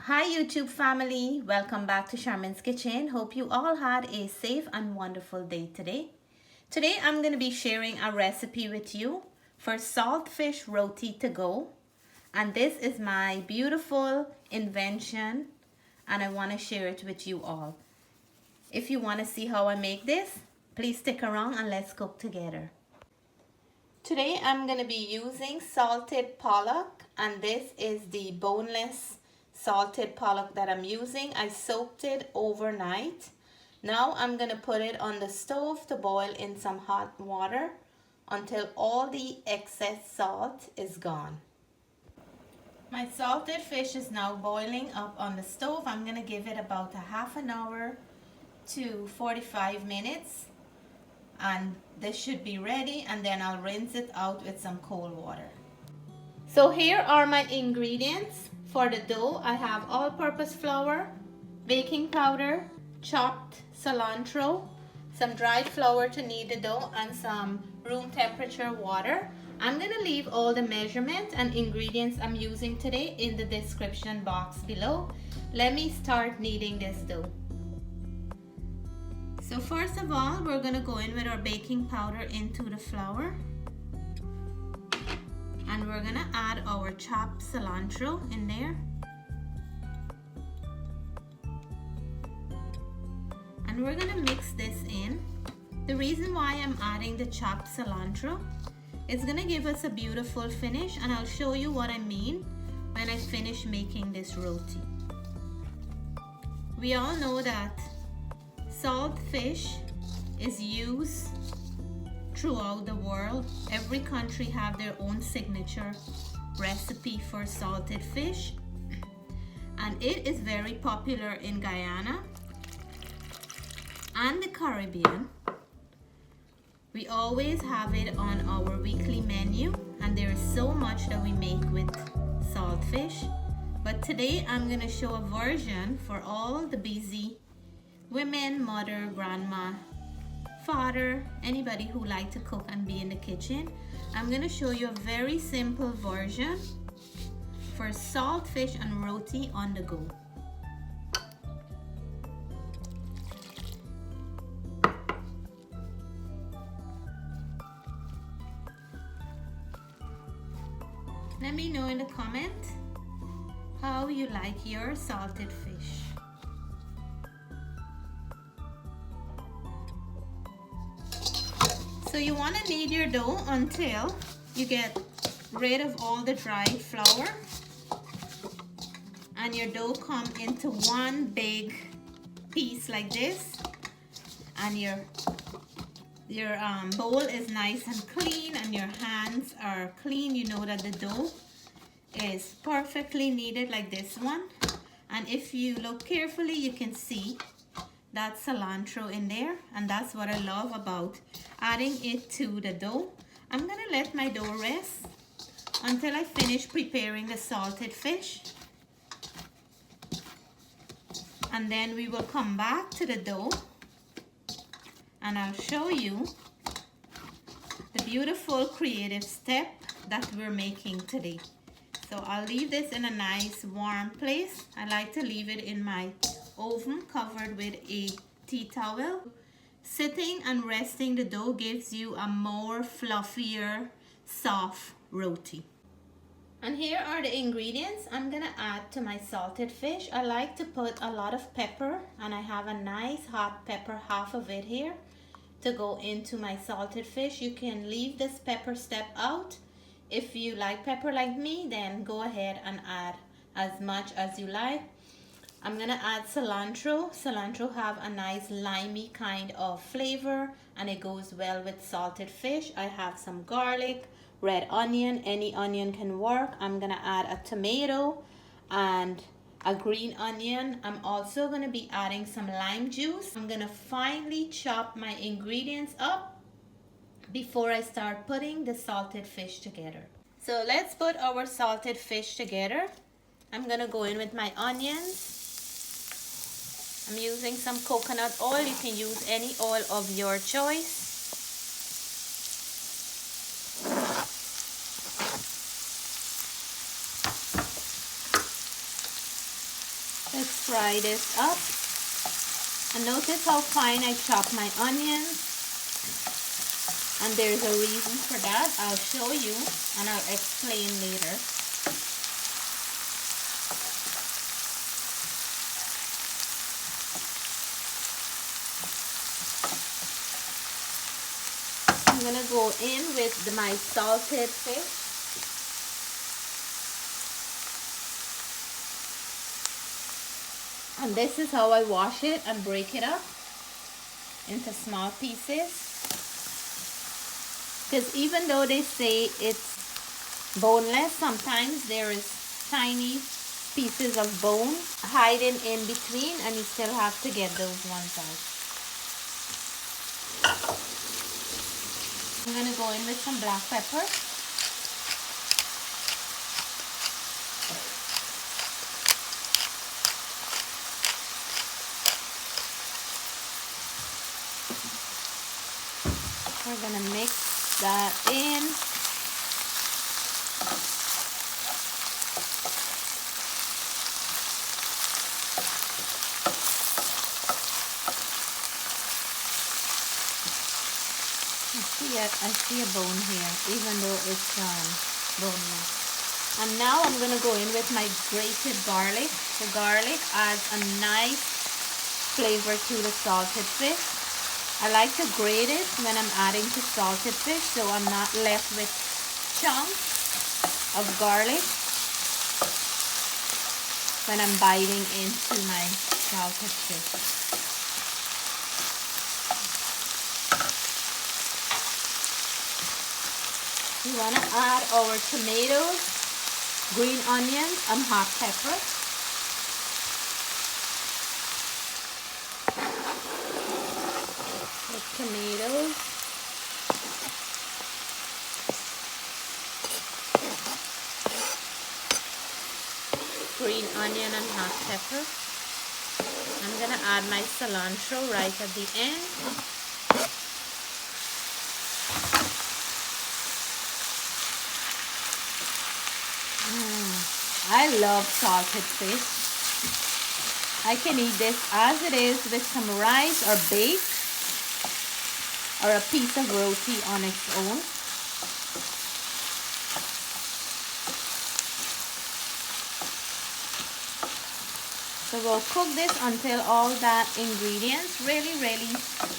Hi YouTube family, welcome back to Charmin's Kitchen. Hope you all had a safe and wonderful day today. Today I'm going to be sharing a recipe with you for saltfish roti to go. And this is my beautiful invention and I want to share it with you all. If you want to see how I make this, please stick around and let's cook together. Today I'm going to be using salted pollock, and this is the boneless salted pollock that I'm using. I soaked it overnight. Now I'm going to put it on the stove to boil in some hot water until all the excess salt is gone. My salted fish is now boiling up on the stove. I'm going to give it about a half an hour to 45 minutes. And this should be ready, and then I'll rinse it out with some cold water. So here are my ingredients. For the dough, I have all-purpose flour, baking powder, chopped cilantro, some dried flour to knead the dough, and some room temperature water. I'm going to leave all the measurements and ingredients I'm using today in the description box below. Let me start kneading this dough. So first of all, we're going to go in with our baking powder into the flour. And we're going to add our chopped cilantro in there. And we're going to mix this in. The reason why I'm adding the chopped cilantro, it's going to give us a beautiful finish, and I'll show you what I mean when I finish making this roti. We all know that salt fish is used throughout the world. Every country have their own signature recipe for salted fish, and it is very popular in Guyana and the Caribbean. We always have it on our weekly menu, and there is so much that we make with saltfish. But today I'm going to show a version for all the busy women, mother, grandma, father, anybody who like to cook and be in the kitchen. I'm going to show you a very simple version for saltfish and roti on the go. Let me know in the comment how you like your salted fish. So you want to knead your dough until you get rid of all the dried flour and your dough come into one big piece like this, and your bowl is nice and clean and your hands are clean. You know that the dough is perfectly kneaded like this one, and if you look carefully you can see that cilantro in there, and that's what I love about adding it to the dough. I'm gonna let my dough rest until I finish preparing the salted fish, and then we will come back to the dough and I'll show you the beautiful creative step that we're making today. So I'll leave this in a nice warm place. I like to leave it in my oven covered with a tea towel. Sitting and resting the dough gives you a more fluffier, soft roti. And here are the ingredients I'm gonna add to my salted fish. I like to put a lot of pepper, and I have a nice hot pepper, half of it here, to go into my salted fish. You can leave this pepper step out. If you like pepper like me, then go ahead and add as much as you like. I'm gonna add cilantro. Cilantro have a nice limey kind of flavor, and it goes well with salted fish. I have some garlic, red onion, any onion can work. I'm gonna add a tomato and a green onion. I'm also gonna be adding some lime juice. I'm gonna finely chop my ingredients up before I start putting the salted fish together. So let's put our salted fish together. I'm gonna go in with my onions. I'm using some coconut oil. You can use any oil of your choice. Let's fry this up. And notice how fine I chop my onions. And there's a reason for that. I'll show you and I'll explain later. I'm gonna go in with my salted fish. And this is how I wash it and break it up into small pieces. Because even though they say it's boneless, sometimes there is tiny pieces of bone hiding in between and you still have to get those ones out. I'm going to go in with some black pepper. We're going to mix that in. I see a bone here, even though it's boneless. And now I'm going to go in with my grated garlic. The garlic adds a nice flavor to the salted fish. I like to grate it when I'm adding to salted fish, so I'm not left with chunks of garlic when I'm biting into my salted fish. We want to add our tomatoes, green onions, and hot pepper. The tomatoes. Green onion and hot pepper. I'm going to add my cilantro right at the end. I love salted fish. I can eat this as it is with some rice or baked, or a piece of roti on its own. So we'll cook this until all that ingredients really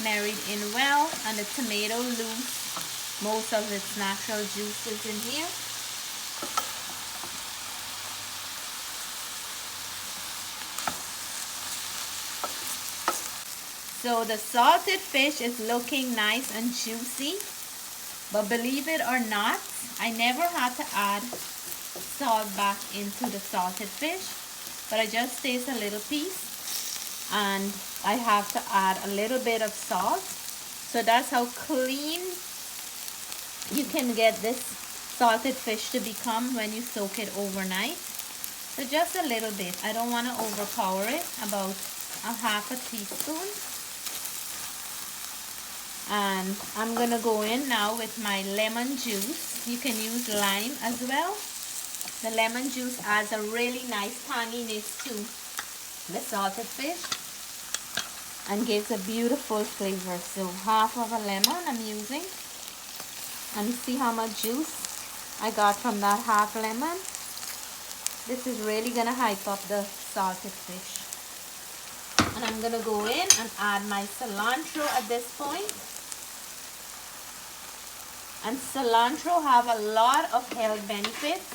married in well and the tomato lose most of its natural juices in here. So the salted fish is looking nice and juicy, but believe it or not, I never had to add salt back into the salted fish, but I just taste a little piece and I have to add a little bit of salt. So that's how clean you can get this salted fish to become when you soak it overnight. So just a little bit. I don't want to overpower it, about a half a teaspoon. And I'm gonna go in now with my lemon juice. You can use lime as well. The lemon juice adds a really nice tanginess to the salted fish and gives a beautiful flavor. So half of a lemon I'm using, and see how much juice I got from that half lemon. This is really gonna hype up the salted fish. And I'm gonna go in and add my cilantro at this point. And cilantro have a lot of health benefits.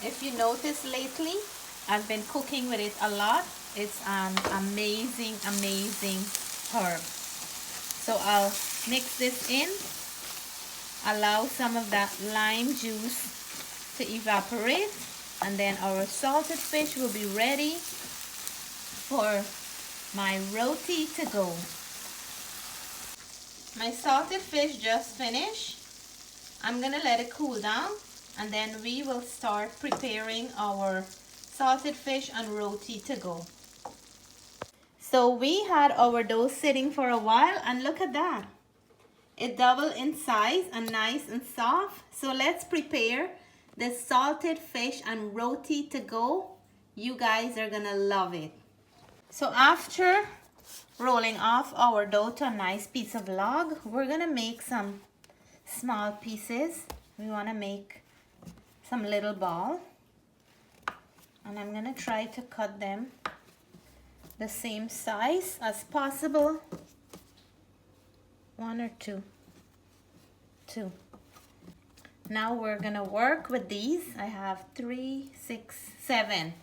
If you notice lately, I've been cooking with it a lot. It's an amazing herb. So I'll mix this in, allow some of that lime juice to evaporate, and then our salted fish will be ready for my roti to go. My salted fish just finished. I'm gonna let it cool down and then we will start preparing our salted fish and roti to go. So we had our dough sitting for a while and look at that. It doubled in size and nice and soft. So let's prepare the salted fish and roti to go You guys are gonna love it. So after rolling off our dough to a nice piece of log, we're gonna make some small pieces. We wanna make some little ball. And I'm gonna try to cut them the same size as possible. 1 or 2. 2. Now we're gonna work with these. I have 3, 6, 7.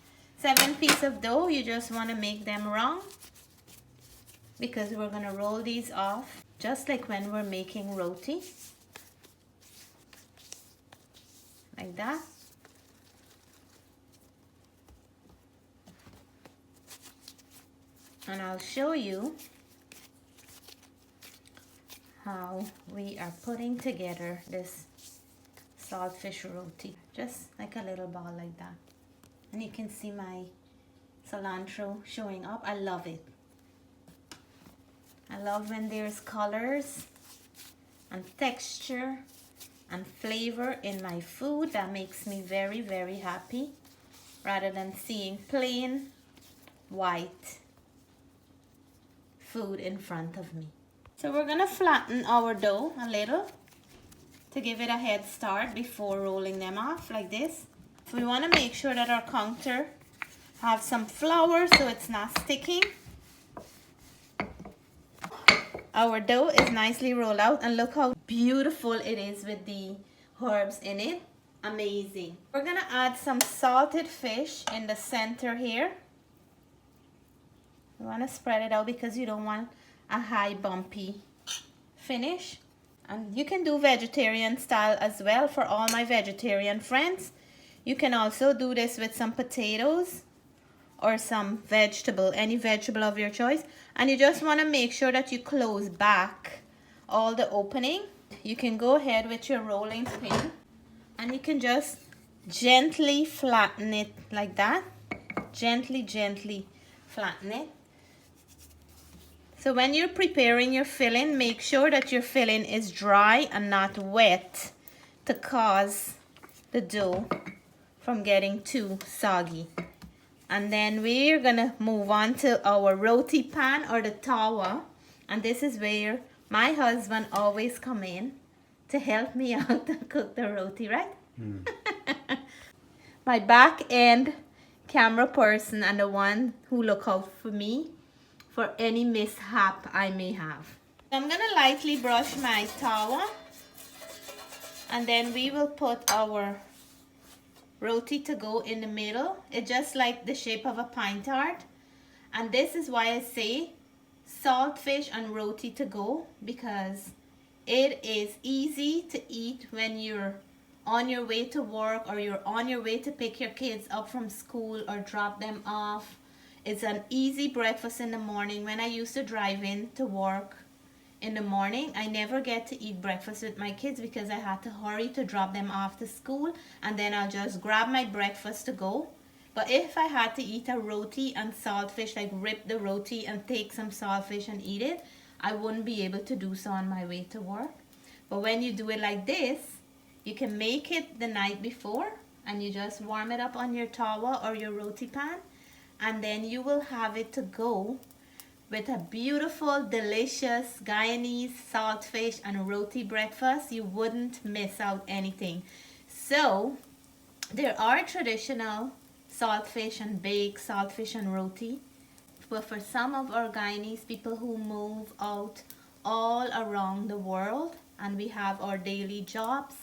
7 pieces of dough. You just wanna make them round because we're gonna roll these off just like when we're making roti. Like that. And I'll show you how we are putting together this saltfish roti. Just like a little ball like that. And you can see my cilantro showing up. I love it. I love when there's colors and texture and flavor in my food. That makes me very, very happy, rather than seeing plain white food in front of me. So we're gonna flatten our dough a little to give it a head start before rolling them off like this. So we want to make sure that our counter have some flour so it's not sticking. Our dough is nicely rolled out and look how beautiful it is with the herbs in it. Amazing. We're gonna add some salted fish in the center here. You want to spread it out because you don't want a high bumpy finish. And you can do vegetarian style as well for all my vegetarian friends. You can also do this with some potatoes or some vegetable, any vegetable of your choice. And you just want to make sure that you close back all the opening. You can go ahead with your rolling pin and you can just gently flatten it like that. Gently, gently flatten it. So when you're preparing your filling, make sure that your filling is dry and not wet to cause the dough from getting too soggy. And then we're gonna move on to our roti pan or the tawa. And this is where my husband always come in to help me out to cook the roti, right? My back end camera person and the one who look out for me for any mishap I may have. I'm gonna lightly brush my tawa and then we will put our roti to go in the middle. It's just like the shape of a pine tart. And this is why I say saltfish and roti to go, because it is easy to eat when you're on your way to work or you're on your way to pick your kids up from school or drop them off. It's an easy breakfast in the morning. When I used to drive in to work in the morning, I never get to eat breakfast with my kids because I had to hurry to drop them off to school, and then I'll just grab my breakfast to go. But if I had to eat a roti and saltfish, like rip the roti and take some saltfish and eat it, I wouldn't be able to do so on my way to work. But when you do it like this, you can make it the night before and you just warm it up on your tawa or your roti pan, and then you will have it to go with a beautiful, delicious Guyanese saltfish and roti breakfast. You wouldn't miss out anything. So there are traditional saltfish and baked saltfish and roti, but for some of our Guyanese people who move out all around the world and we have our daily jobs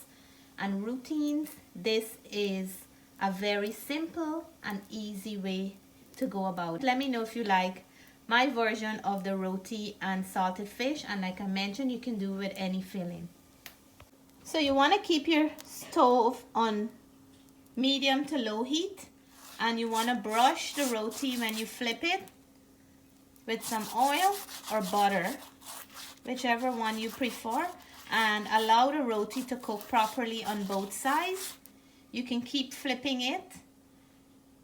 and routines, this is a very simple and easy way to go about. Let me know if you like my version of the roti and salted fish, and like I mentioned, you can do with any filling. So you want to keep your stove on medium to low heat, and you want to brush the roti when you flip it with some oil or butter, whichever one you prefer, and allow the roti to cook properly on both sides. You can keep flipping it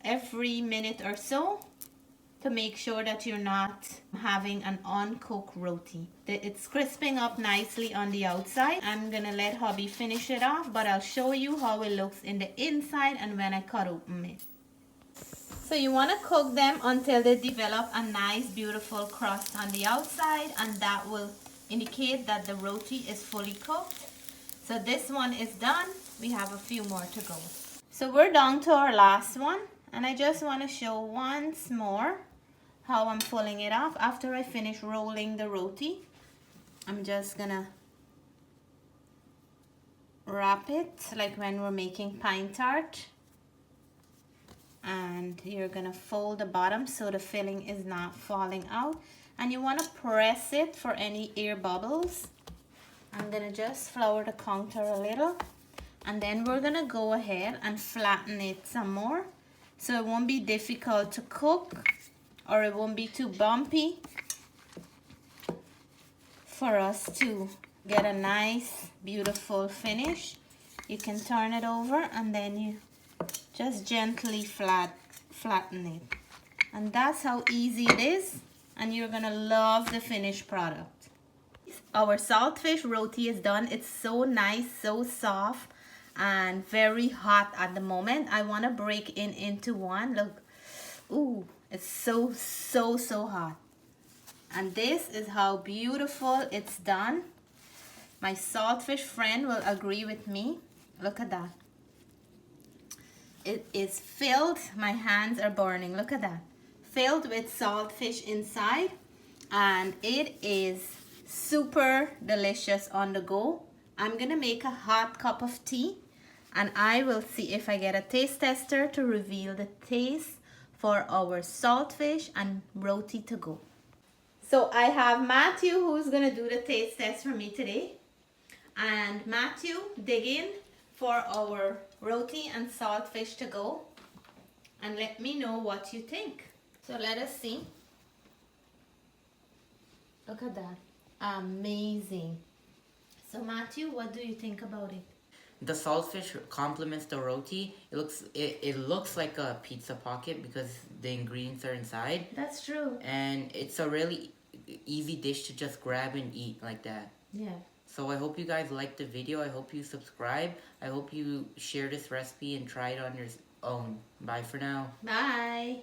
every minute or so to make sure that you're not having an uncooked roti. It's crisping up nicely on the outside. I'm gonna let hubby finish it off, but I'll show you how it looks in the inside and when I cut open it. So you want to cook them until they develop a nice beautiful crust on the outside, and that will indicate that the roti is fully cooked. So this one is done. We have a few more to go. So we're down to our last one, and I just want to show once more how I'm pulling it off. After I finish rolling the roti, I'm just gonna wrap it like when we're making pine tart, and you're gonna fold the bottom so the filling is not falling out, and you want to press it for any air bubbles. I'm gonna just flour the counter a little, and then we're gonna go ahead and flatten it some more so it won't be difficult to cook, or it won't be too bumpy for us to get a nice beautiful finish. You can turn it over and then you just gently flatten it, and that's how easy it is, and you're gonna love the finished product. Our saltfish roti is done. It's so nice, so soft, and very hot at the moment. I want to break into one. Look, ooh, it's so hot. And this is how beautiful it's done. My saltfish friend will agree with me. Look at that. It is filled, my hands are burning, look at that. Filled with saltfish inside, and it is super delicious on the go. I'm gonna make a hot cup of tea, and I will see if I get a taste tester to reveal the taste for our saltfish and roti to go. So I have Matthew who's gonna do the taste test for me today. And Matthew, dig in for our roti and saltfish to go, and let me know what you think. So let us see. Look at that. Amazing. So Matthew, what do you think about it? The saltfish complements the roti. It looks like a pizza pocket because the ingredients are inside. That's true. And it's a really easy dish to just grab and eat like that. Yeah. So I hope you guys liked the video. I hope you subscribe. I hope you share this recipe and try it on your own. Bye for now. Bye.